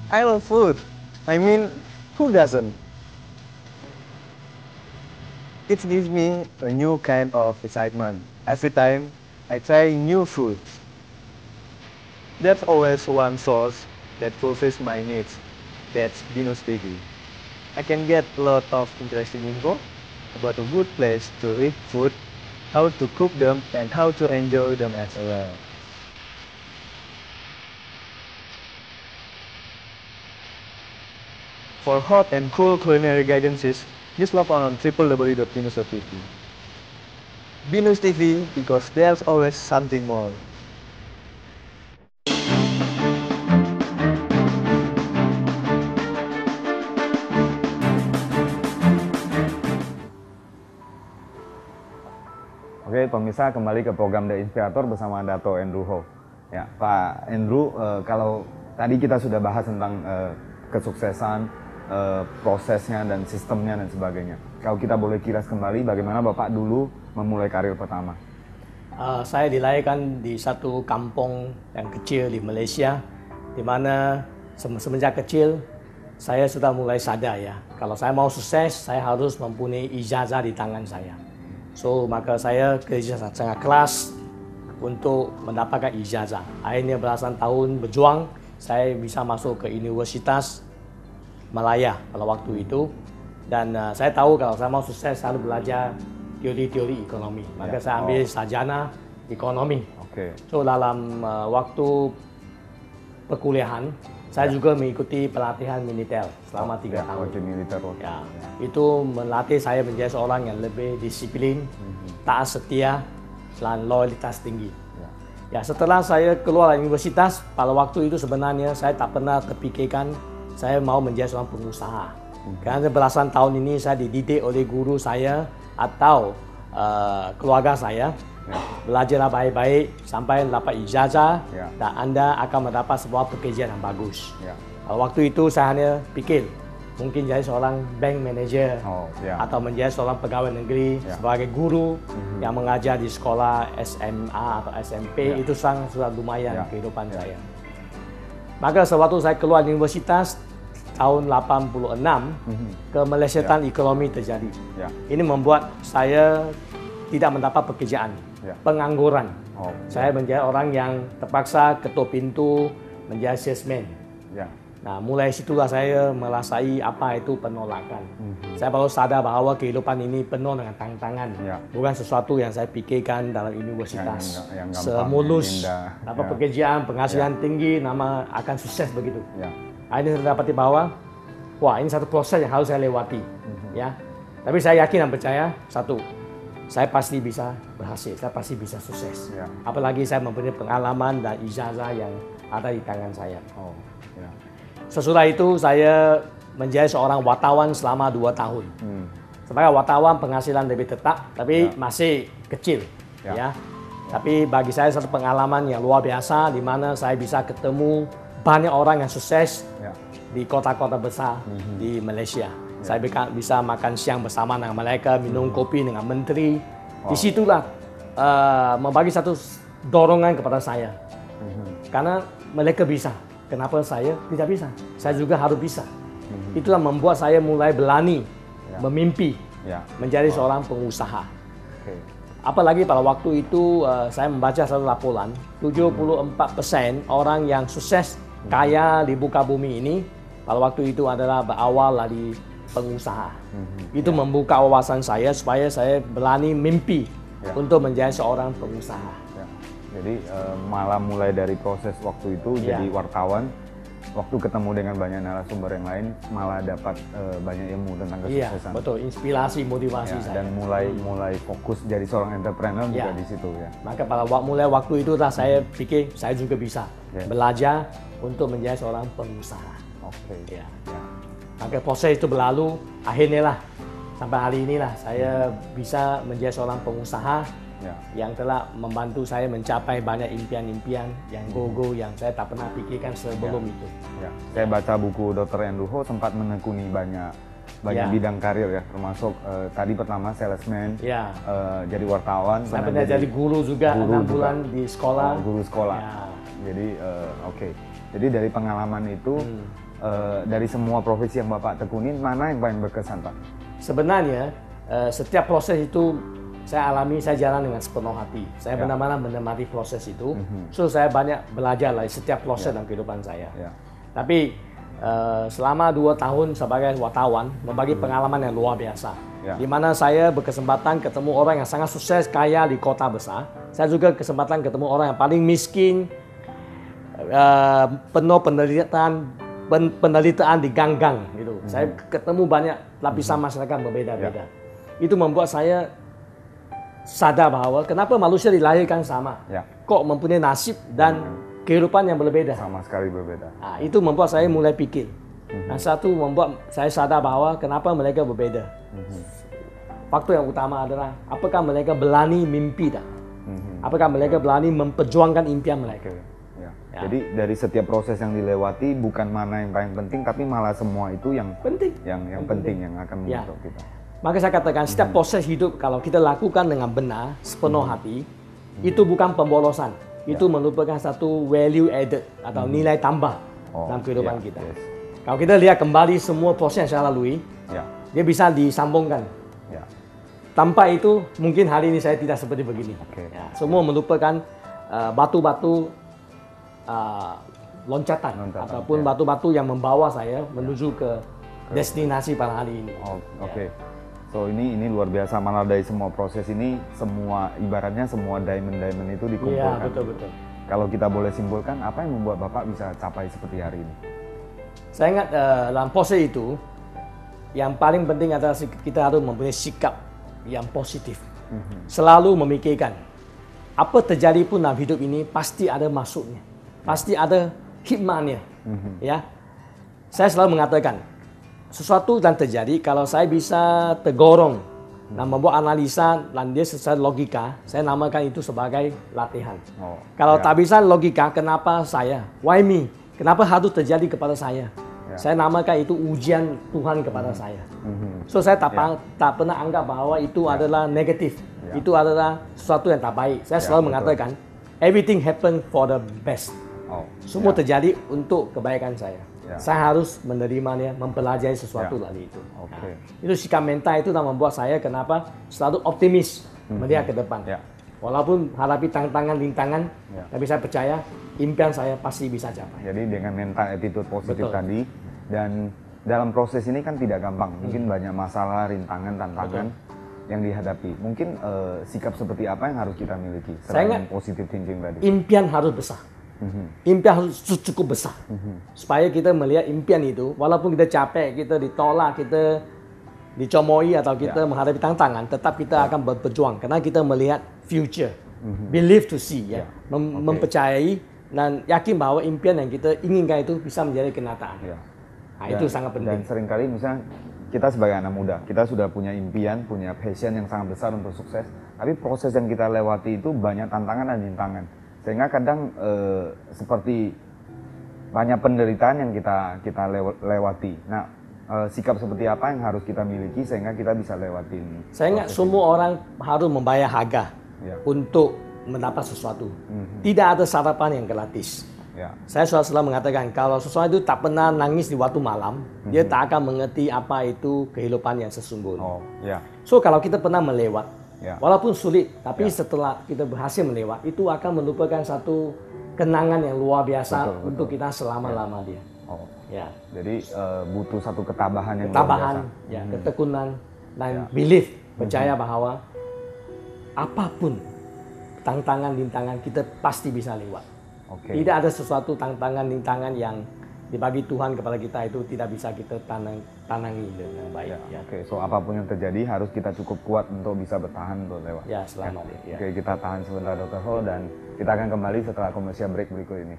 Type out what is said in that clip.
I love food. I mean, who doesn't? It gives me a new kind of excitement every time I try new foods. There's always one source that fulfills my needs. That's Binus TV. I can get a lot of interesting info about a good place to eat food, how to cook them, and how to enjoy them as well. For hot and cool culinary guidances, just log on www.binus.tv. Binus TV, because there's always something more. Oke, pemirsa, kembali ke program The Inspirator bersama Dato Andrew Ho. Ya, Pak Andrew, kalau tadi kita sudah bahas tentang kesuksesan, prosesnya dan sistemnya dan sebagainya. Kalau kita boleh kilas kembali, bagaimana Bapak dulu memulai karir pertama? Saya dilahirkan di satu kampung yang kecil di Malaysia, di mana semenjak kecil saya sudah mulai sadar ya, kalau saya mau sukses, saya harus mempunyai ijazah di tangan saya. So, maka saya kerja sangat keras untuk mendapatkan ijazah. Akhirnya belasan tahun berjuang, saya bisa masuk ke Universitas Malaya pada waktu itu. Dan saya tahu kalau saya mau sukses, saya harus belajar teori-teori ekonomi. Maka saya ambil sarjana ekonomi. So, dalam waktu perkuliahan, saya juga mengikuti pelatihan militer selama 3 tahun. Militer. Ya, itu melatih saya menjadi seorang yang lebih disiplin, taat setia, dan loyalitas tinggi. Ya, setelah saya keluar dari universitas, pada waktu itu sebenarnya saya tak pernah terpikirkan saya mau menjadi seorang pengusaha. Karena belasan tahun ini saya dididik oleh guru saya atau keluarga saya. Belajarlah baik-baik sampai dapat ijazah dan Anda akan mendapat sebuah pekerjaan yang bagus. Waktu itu saya hanya pikir mungkin jadi seorang bank manager atau menjadi seorang pegawai negeri sebagai guru yang mengajar di sekolah SMA atau SMP. Itu sudah lumayan kehidupan saya. Maka sewaktu saya keluar dari universitas tahun 86, kemelesatan ekonomi terjadi. Ini membuat saya tidak mendapat pekerjaan. Pengangguran. Saya menjadi orang yang terpaksa ketuk pintu menjadi salesman. Nah, mulai situlah saya merasai apa itu penolakan. Saya baru sadar bahwa kehidupan ini penuh dengan tantangan. Bukan sesuatu yang saya pikirkan dalam universitas. Yang semulus, dapat pekerjaan, penghasilan tinggi, nama akan sukses begitu. Akhirnya saya dapati bahwa, wah ini satu proses yang harus saya lewati. Tapi saya yakin dan percaya, satu, saya pasti bisa berhasil, saya pasti bisa sukses. Apalagi saya mempunyai pengalaman dan ijazah yang ada di tangan saya. Sesudah itu saya menjadi seorang wartawan selama 2 tahun. Sebagai wartawan penghasilan lebih tetap, tapi masih kecil. Tapi bagi saya satu pengalaman yang luar biasa, di mana saya bisa ketemu banyak orang yang sukses di kota-kota besar di Malaysia. Saya bisa makan siang bersama dengan mereka, minum kopi dengan menteri. Disitulah membagi satu dorongan kepada saya. Karena mereka bisa, kenapa saya tidak bisa? Saya juga harus bisa. Itulah membuat saya mulai berani memimpi menjadi seorang pengusaha. Apalagi pada waktu itu saya membaca satu laporan, 74% orang yang sukses kaya di muka bumi ini pada waktu itu adalah berawal dari pengusaha. Itu membuka wawasan saya supaya saya berani mimpi untuk menjadi seorang pengusaha. Jadi malah mulai dari proses waktu itu jadi wartawan, waktu ketemu dengan banyak narasumber yang lain malah dapat banyak ilmu tentang kesuksesan. Betul, inspirasi, motivasi saya. Dan mulai fokus jadi seorang entrepreneur juga di situ ya. Maka pada mulai waktu itu saya pikir saya juga bisa belajar untuk menjadi seorang pengusaha. Maka proses itu berlalu, akhirnya lah sampai hari inilah saya bisa menjadi seorang pengusaha yang telah membantu saya mencapai banyak impian-impian yang go-go yang saya tak pernah pikirkan sebelum itu. Saya baca buku Dr. Andrew Ho sempat menekuni banyak bidang karir ya, termasuk tadi pertama salesman, jadi wartawan, saya pernah jadi guru juga 6 bulan di sekolah. Guru sekolah. Jadi jadi dari pengalaman itu dari semua profesi yang Bapak tekunin, mana yang paling berkesan, Pak? Sebenarnya setiap proses itu saya alami, saya jalan dengan sepenuh hati. Saya benar-benar menikmati proses itu. So saya banyak belajar lah setiap proses dalam kehidupan saya. Tapi selama 2 tahun sebagai wartawan, membagi pengalaman yang luar biasa. Di mana saya berkesempatan ketemu orang yang sangat sukses, kaya di kota besar. Saya juga kesempatan ketemu orang yang paling miskin, penuh penderitaan di gang-gang gitu. Saya ketemu banyak lapisan masyarakat berbeda-beda. Itu membuat saya sadar bahwa kenapa manusia dilahirkan sama, kok mempunyai nasib dan kehidupan yang berbeda. Sama sekali berbeda. Nah, itu membuat saya mulai pikir. Nah, satu membuat saya sadar bahwa kenapa mereka berbeda. Faktor yang utama adalah apakah mereka berani mimpi tak? Apakah mereka berani memperjuangkan impian mereka? Jadi dari setiap proses yang dilewati bukan mana yang paling penting, tapi malah semua itu yang penting, yang penting yang akan membentuk kita. Maka saya katakan setiap proses hidup kalau kita lakukan dengan benar, sepenuh hati, itu bukan pemborosan. Itu merupakan satu value added atau nilai tambah dalam kehidupan kita. Kalau kita lihat kembali semua proses yang saya lalui, dia bisa disambungkan. Tanpa itu mungkin hari ini saya tidak seperti begini. Semua merupakan batu-batu loncatan ataupun batu-batu yang membawa saya menuju ke destinasi pada hari ini. So ini luar biasa, malah dari semua proses ini, semua ibaratnya semua diamond itu dikumpulkan. Betul. Kalau kita boleh simpulkan, apa yang membuat Bapak bisa capai seperti hari ini? Saya ingat dalam proses itu, yang paling penting adalah kita harus mempunyai sikap yang positif. Selalu memikirkan, apa terjadi pun dalam hidup ini pasti ada maksudnya, pasti ada hikmahnya. Ya, saya selalu mengatakan, sesuatu yang terjadi kalau saya bisa tergorong dan membuat analisa dan dia secara logika, saya namakan itu sebagai latihan. Kalau tak bisa logika, kenapa saya? Why me? Kenapa harus terjadi kepada saya? Saya namakan itu ujian Tuhan kepada saya. So saya tak pernah anggap bahwa itu adalah negatif. Itu adalah sesuatu yang tak baik. Saya selalu mengatakan, everything happen for the best. Semua terjadi untuk kebaikan saya. Saya harus menerimanya, mempelajari sesuatu dari itu. Itu sikap mental itu yang membuat saya kenapa selalu optimis melihat ke depan. Walaupun hadapi tantangan-rintangan, tapi saya percaya impian saya pasti bisa capai. Jadi dengan mental attitude positif tadi, dan dalam proses ini kan tidak gampang. Mungkin banyak masalah, rintangan, tantangan yang dihadapi. Mungkin sikap seperti apa yang harus kita miliki selain positive thinking tadi? Impian harus besar. Impian harus cukup besar supaya kita melihat impian itu, walaupun kita capek, kita ditolak, kita dicomoi atau kita menghadapi tantangan, tetap kita akan berjuang karena kita melihat future, believe to see, mempercayai dan yakin bahwa impian yang kita inginkan itu bisa menjadi kenyataan. Nah, itu sangat penting. Dan seringkali misalnya kita sebagai anak muda, kita sudah punya impian, punya passion yang sangat besar untuk sukses, tapi proses yang kita lewati itu banyak tantangan dan rintangan. Sehingga kadang seperti banyak penderitaan yang kita lewati. Nah, sikap seperti apa yang harus kita miliki sehingga kita bisa lewatin? Saya ingat semua orang harus membayar harga untuk mendapat sesuatu. Tidak ada sarapan yang gratis. Saya selalu mengatakan kalau seseorang itu tak pernah nangis di waktu malam, dia tak akan mengerti apa itu kehidupan yang sesungguhnya. So kalau kita pernah melewat, walaupun sulit, tapi setelah kita berhasil melewat, itu akan merupakan satu kenangan yang luar biasa untuk kita selama-lamanya. Jadi butuh satu ketabahan yang luar biasa. Ketekunan dan belief, percaya bahwa apapun tantangan-rintangan kita pasti bisa lewat. Tidak ada sesuatu tantangan-rintangan yang dibagi Tuhan kepada kita itu tidak bisa kita tanangi dengan baik. So apapun yang terjadi harus kita cukup kuat untuk bisa bertahan untuk lewat. Selamat. Kita tahan sebentar Dr. Ho dan kita akan kembali setelah komersial break berikut ini.